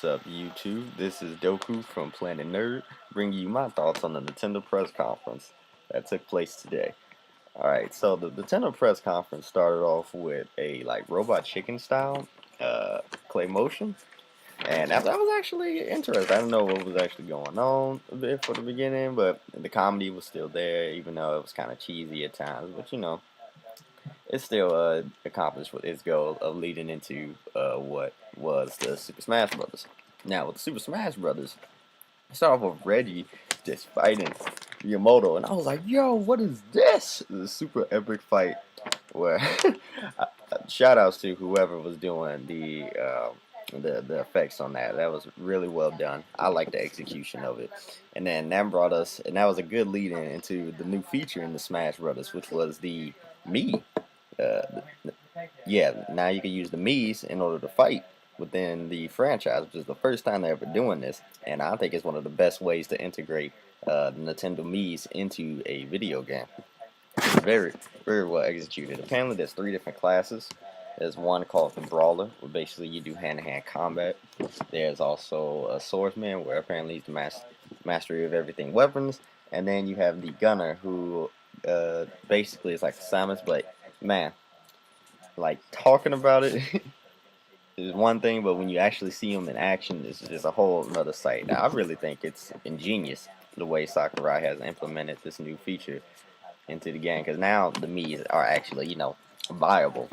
What's up, YouTube? This is Doku from Planet Nerd, bringing you my thoughts on the Nintendo press conference that took place today. Alright, so the Nintendo press conference started off with a robot chicken style clay motion, and that was actually interesting. I don't know what was actually going on a bit for the beginning, but the comedy was still there, even though it was kind of cheesy at times. But it still accomplished its goal of leading into what was the Super Smash Brothers. Now with the Super Smash Brothers, it started off with Reggie just fighting Miyamoto, and I was like, "Yo, what is this?" The super epic fight where shout outs to whoever was doing the effects on that. That was really well done. I like the execution of it, and then that brought us, and that was a good lead in into the new feature in the Smash Brothers, which was the me yeah, now you can use the Mii's in order to fight within the franchise, which is the first time they're ever doing this, and I think it's one of the best ways to integrate the Nintendo Mii's into a video game. It's very, very well executed. Apparently, there's three different classes. There's one called the Brawler, where basically you do hand-to-hand combat. There's also a Swordsman, where apparently he's the mastery of everything weapons, and then you have the Gunner, who basically is like Samus, but man, like talking about it is one thing, but when you actually see them in action, it's just a whole another sight. Now, I really think it's ingenious the way Sakurai has implemented this new feature into the game, because now the Mii's are actually, viable.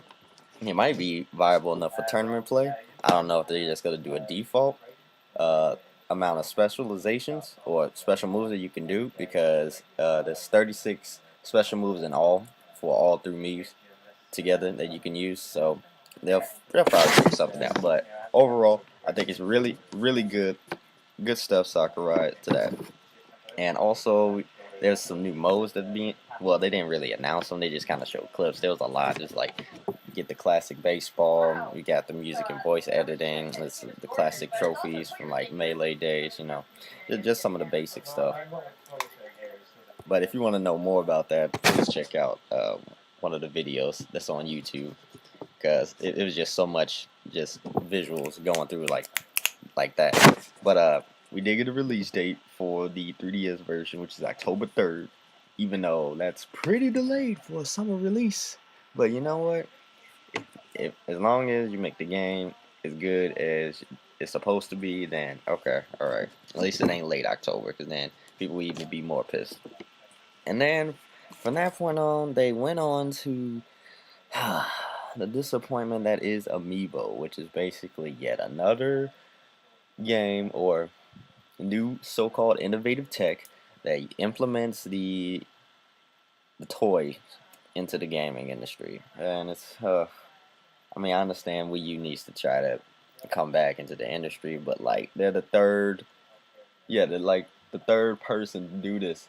It might be viable enough for tournament play. I don't know if they're just going to do a default uh, amount of specializations or special moves that you can do, because there's 36 special moves in all for all three Mii's together that you can use. So they'll probably figure something out. But overall, I think it's really really good stuff, Sakurai, to that. And also, there's some new modes that being, well, they didn't really announce them. They just kind of showed clips. There was a lot, just like get the classic baseball. We got the music and voice editing. It's the classic trophies from like Melee days. Just some of the basic stuff. But if you want to know more about that, please check out one of the videos that's on YouTube, because it was just so much just visuals going through like that. But we did get a release date for the 3DS version, which is October 3rd, even though that's pretty delayed for a summer release. But you know what? If as long as you make the game as good as it's supposed to be, then okay, all right. At least it ain't late October, because then people will even be more pissed. And then from that point on, they went on to the disappointment that is Amiibo, which is basically yet another game or new so-called innovative tech that implements the toy into the gaming industry. And it's, I mean, I understand Wii U needs to try to come back into the industry, but like they're they're like the third person to do this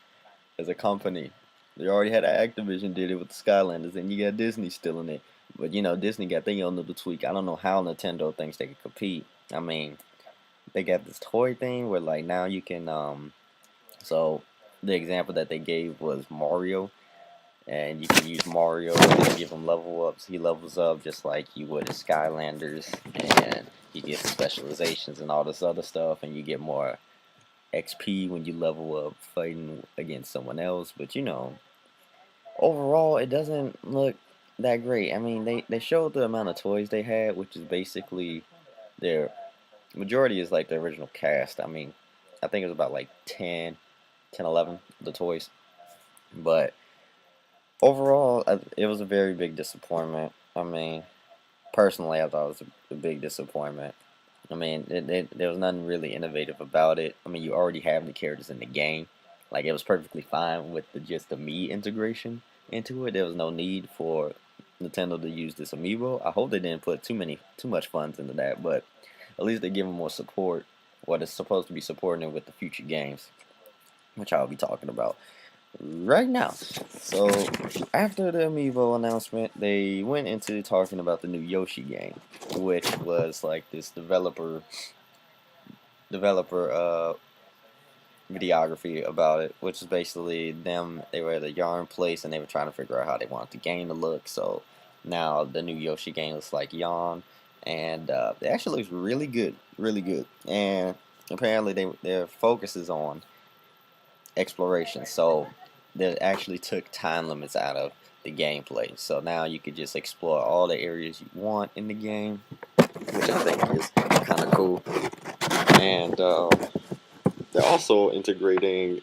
as a company. They already had Activision did it with the Skylanders, and you got Disney still in it. But Disney got their own little tweak. I don't know how Nintendo thinks they can compete. I mean, they got this toy thing where like now you can so the example that they gave was Mario, and you can use Mario and give him level ups. He levels up just like you would in Skylanders, and you get specializations and all this other stuff, and you get more XP when you level up fighting against someone else. But overall, it doesn't look that great. I mean, they showed the amount of toys they had, which is basically their majority is like the original cast. I mean, I think it was about like 11 the toys. But overall, it was a very big disappointment. I mean, personally, I thought it was a big disappointment. I mean, there was nothing really innovative about it. I mean, you already have the characters in the game. Like, it was perfectly fine with just the Mii integration into it. There was no need for Nintendo to use this amiibo. I hope they didn't put too much funds into that, but at least they give them more support. What is supposed to be supporting it with the future games, which I'll be talking about right now. So after the amiibo announcement, they went into talking about the new Yoshi game, which was like this developer videography about it, which is basically them. They were at a yarn place and they were trying to figure out how they wanted the game to look. So now the new Yoshi game looks like yarn, and it actually looks really good, really good. And apparently, their focus is on exploration, so they actually took time limits out of the gameplay. So now you could just explore all the areas you want in the game, which I think is kind of cool. And they're also integrating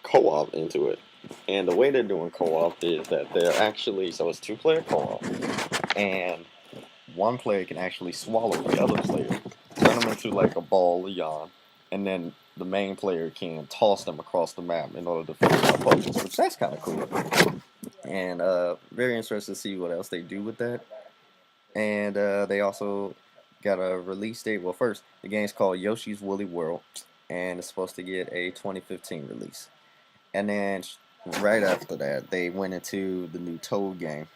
co-op into it. And the way they're doing co-op is that they're actually, so it's two-player co-op, and one player can actually swallow the other player, turn them into like a ball of yarn, and then the main player can toss them across the map in order to finish opponents, which that's kind of cool. And very interested to see what else they do with that. And they also got a release date. Well, first, the game's called Yoshi's Woolly World, and it's supposed to get a 2015 release. And then right after that, they went into the new Toad game,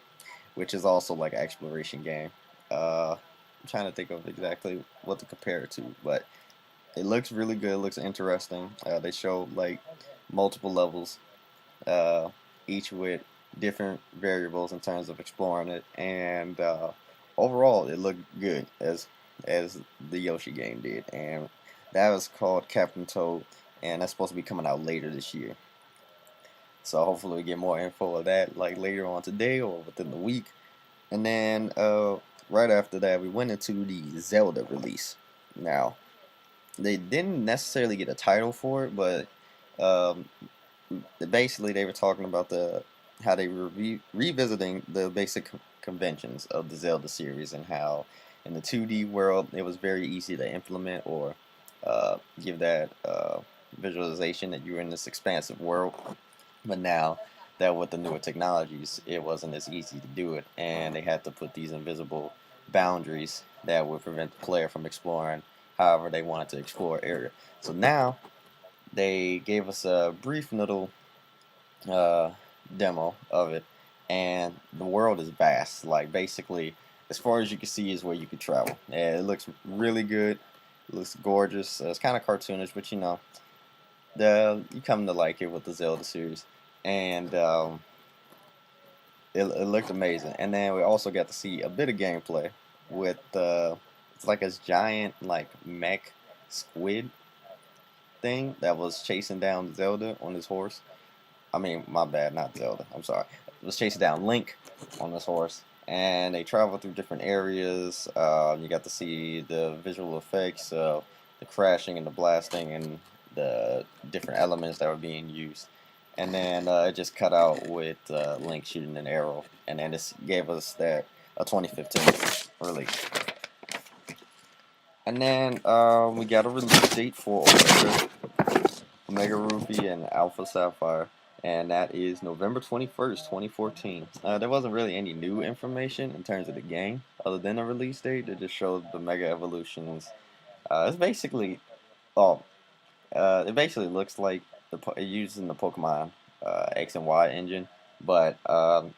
which is also like an exploration game. I'm trying to think of exactly what to compare it to, but it looks really good. It looks interesting. They showed like multiple levels, uh, each with different variables in terms of exploring it, and overall, it looked good as the Yoshi game did. And that was called Captain Toad, and that's supposed to be coming out later this year. So hopefully we get more info of that like later on today or within the week. And then right after that, we went into the Zelda release. Now, they didn't necessarily get a title for it, but um, basically they were talking about how they were revisiting the basic conventions of the Zelda series, and how in the 2D world it was very easy to implement or give that visualization that you're in this expansive world. But now that with the newer technologies, it wasn't as easy to do it, and they had to put these invisible boundaries that would prevent the player from exploring however they wanted to explore area. So now they gave us a brief little uh, demo of it, and the world is vast. Like basically, as far as you can see is where you could travel. And it looks really good. It looks gorgeous. It's kind of cartoonish, but you know, you come to like it with the Zelda series, and it looked amazing. And then we also got to see a bit of gameplay with it's like a giant like mech squid thing that was chasing down Zelda on his horse. I mean, my bad, not Zelda. I'm sorry. It was chasing down Link on this horse, and they traveled through different areas. You got to see the visual effects of the crashing and the blasting and the different elements that were being used. And then it just cut out with Link shooting an arrow, and then this gave us that a 2015 release. And then we got a release date for Omega Ruby and Alpha Sapphire, and that is November 21st, 2014. There wasn't really any new information in terms of the game other than the release date. They just showed the Mega Evolutions. It's basically, oh, it basically looks like it using the Pokemon X and Y engine, but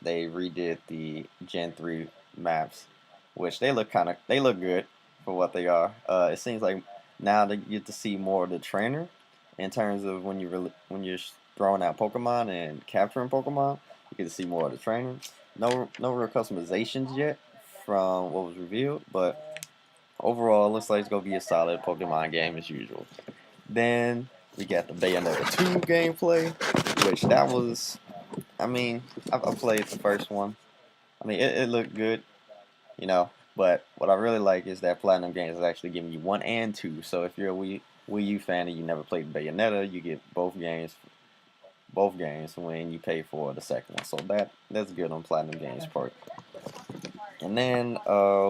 they redid the Gen 3 maps, which they look good for what they are. It seems like now they get to see more of the trainer in terms of when you're throwing out Pokemon and capturing Pokemon. You get to see more of the trainer. No real customizations yet from what was revealed, but overall, it looks like it's gonna be a solid Pokemon game as usual. Then we got the Bayonetta 2 gameplay, which that was, I mean, I played the first one. I mean, it looked good, you know, but what I really like is that Platinum Games is actually giving you 1 and 2. So if you're a Wii U fan and you never played Bayonetta, you get both games when you pay for the second one. So that's good on Platinum Games part. And then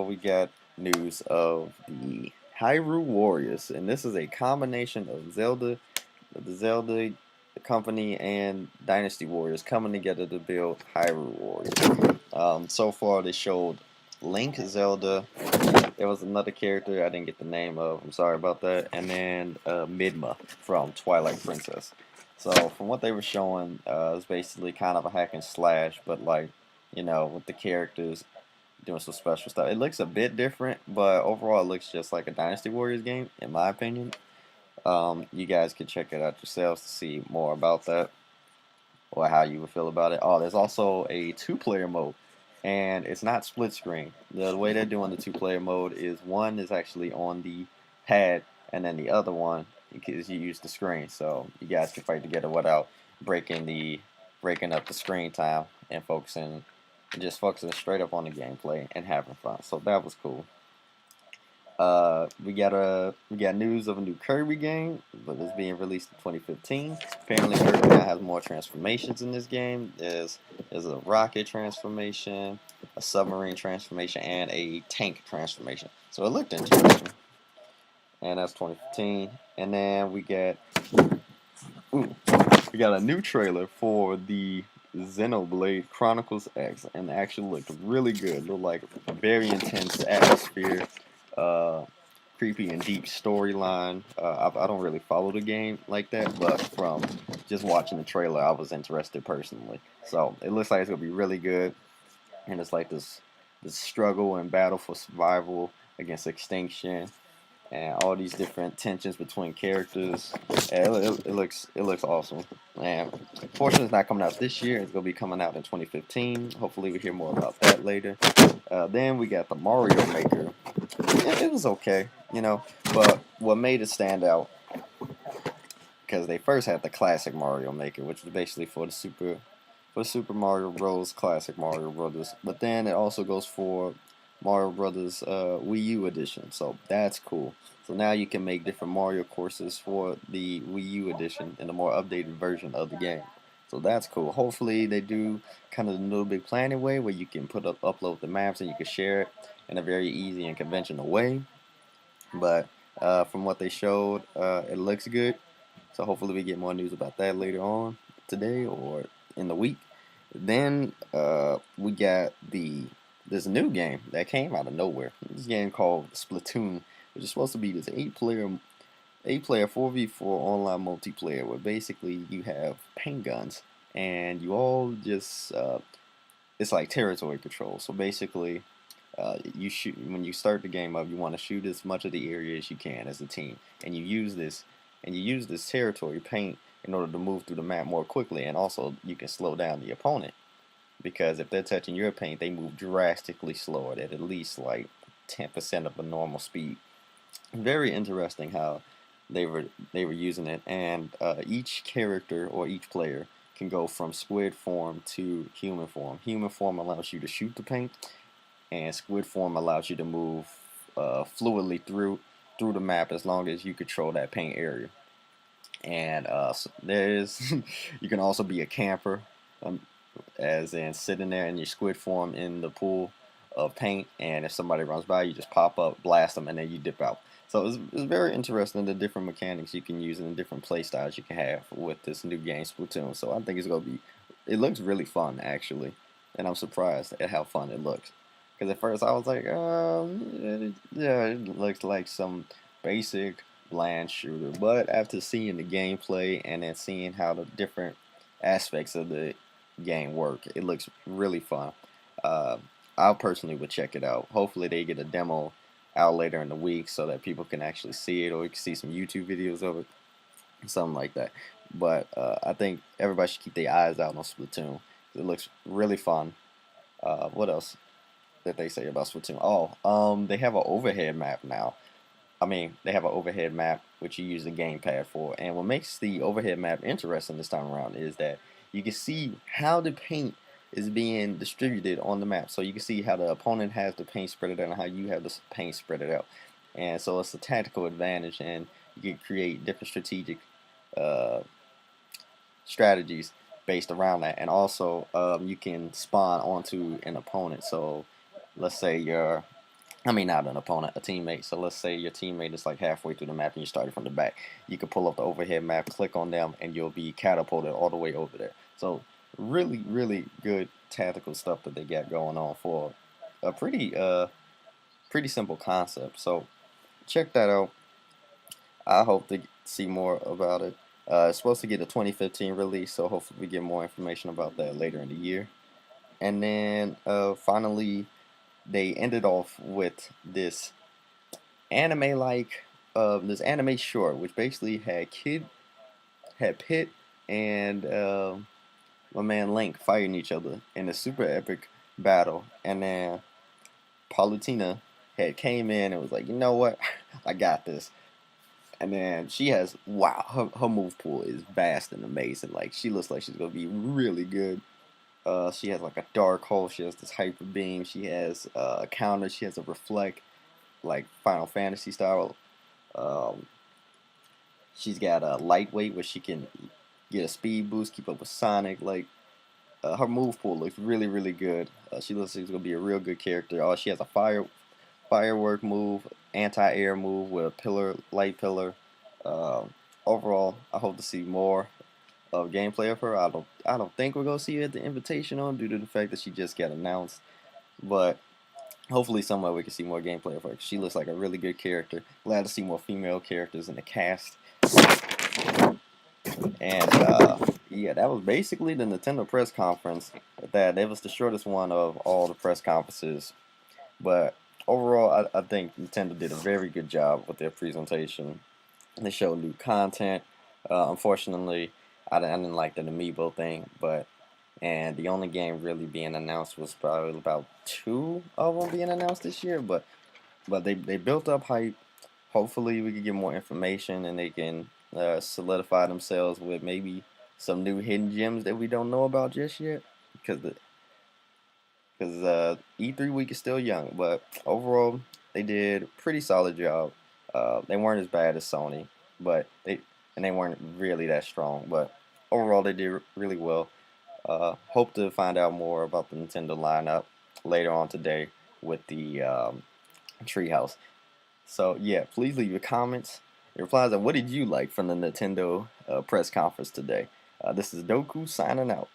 we got news of the Hyrule Warriors, and this is a combination of the Zelda company, and Dynasty Warriors coming together to build Hyrule Warriors. So far, they showed Link, Zelda. There was another character I didn't get the name of. I'm sorry about that. And then Midma from Twilight Princess. So from what they were showing, it's basically kind of a hack and slash, but like, you know, with the characters doing some special stuff. It looks a bit different, but overall it looks just like a Dynasty Warriors game, in my opinion. You guys can check it out yourselves to see more about that or how you would feel about it. Oh, there's also a two-player mode. and it's not split screen. The way they're doing the two-player mode is one is actually on the pad, and then the other one because you use the screen, so you guys can fight together without breaking up the screen time and focusing straight up on the gameplay and having fun. So that was cool. We got news of a new Kirby game, but it's being released in 2015. Apparently, Kirby now has more transformations in this game. There's a rocket transformation, a submarine transformation, and a tank transformation. So it looked interesting. And that's 2015. And then we got a new trailer for the Xenoblade Chronicles X, and it actually looked really good. It looked like a very intense atmosphere, uh, creepy and deep storyline. I don't really follow the game like that, but from just watching the trailer, I was interested personally. So it looks like it's gonna be really good, and it's like this struggle and battle for survival against extinction and all these different tensions between characters. Yeah, it looks awesome. And fortunately, it's not coming out this year. It's gonna be coming out in 2015. Hopefully, we hear more about that later. Then we got the Mario Maker. It was okay, you know, but what made it stand out because they first had the classic Mario Maker, which was basically for Super Mario Bros. Classic Mario Brothers. But then it also goes for Mario Brothers Wii U edition, so that's cool. So now you can make different Mario courses for the Wii U edition in a more updated version of the game. So that's cool. Hopefully they do kind of the Little Big Planet way where you can upload the maps and you can share it in a very easy and conventional way. But from what they showed, it looks good. So hopefully we get more news about that later on today or in the week. Then we got this new game that came out of nowhere. This game called Splatoon, which is supposed to be this eight player 4v4 online multiplayer where basically you have paint guns and you all just it's like territory control. So basically you shoot when you start the game up. You want to shoot as much of the area as you can as a team, and you use this territory paint in order to move through the map more quickly, and also you can slow down the opponent because if they're touching your paint, they move drastically slower at least like 10% of the normal speed. Very interesting how they were using it, and each character or each player can go from squid form to human form. Human form allows you to shoot the paint, and squid form allows you to move fluidly through the map as long as you control that paint area. And so you can also be a camper, um, as in sitting there in your squid form in the pool of paint, and if somebody runs by, you just pop up, blast them, and then you dip out. So it's very interesting the different mechanics you can use and the different play styles you can have with this new game Splatoon. So I think it looks really fun actually, and I'm surprised at how fun it looks. Because at first I was like, yeah, it looks like some basic bland shooter. But after seeing the gameplay and then seeing how the different aspects of the game work, it looks really fun. Uh, I personally would check it out. Hopefully they get a demo out later in the week so that people can actually see it, or you can see some YouTube videos of it, something like that. But I think everybody should keep their eyes out on Splatoon. It looks really fun. What else that they say about Splatoon? Oh, they have an overhead map now. I mean, they have an overhead map which you use the gamepad for. And what makes the overhead map interesting this time around is that you can see how the paint is being distributed on the map. So you can see how the opponent has the paint spread out and how you have the paint spread out. And so it's a tactical advantage, and you can create different strategic uh, strategies based around that. And also, you can spawn onto an opponent. So let's say not an opponent, a teammate. So let's say your teammate is like halfway through the map and you started from the back. You can pull up the overhead map, click on them, and you'll be catapulted all the way over there. So really, really good tactical stuff that they got going on for a pretty simple concept. So check that out. I hope to see more about it. It's supposed to get a 2015 release, so hopefully we get more information about that later in the year. And then finally, they ended off with this anime short, which basically had Pit and my man Link fighting each other in a super epic battle, and then Palutina had came in and was like, you know what, I got this. And then she has, wow, her move pool is vast and amazing. Like, she looks like she's gonna be really good. She has like a dark hole. She has this hyper beam. She has a counter. She has a reflect, like Final Fantasy style. Um, she's got a lightweight where she can get a speed boost, keep up with Sonic. Like, her move pool looks really, really good. She looks like she's gonna be a real good character. Oh, she has a firework move, anti-air move with a pillar, light pillar. Um, Overall, I hope to see more of gameplay of her. I don't think we're gonna see her at the Invitational due to the fact that she just got announced. But hopefully somewhere we can see more gameplay of her. She looks like a really good character. Glad to see more female characters in the cast. And yeah, that was basically the Nintendo press conference. That it was the shortest one of all the press conferences. But overall, I think Nintendo did a very good job with their presentation. They showed new content. Unfortunately, I didn't like the amiibo thing, and the only game really being announced was probably about two of them being announced this year. But they built up hype. Hopefully, we can get more information and they can solidify themselves with maybe some new hidden gems that we don't know about just yet. Because E3 week is still young, but overall they did a pretty solid job. They weren't as bad as Sony, but they weren't really that strong. But overall, they did really well. Hope to find out more about the Nintendo lineup later on today with the Treehouse. So yeah, please leave your comments, your replies, and what did you like from the Nintendo press conference today? This is Doku signing out.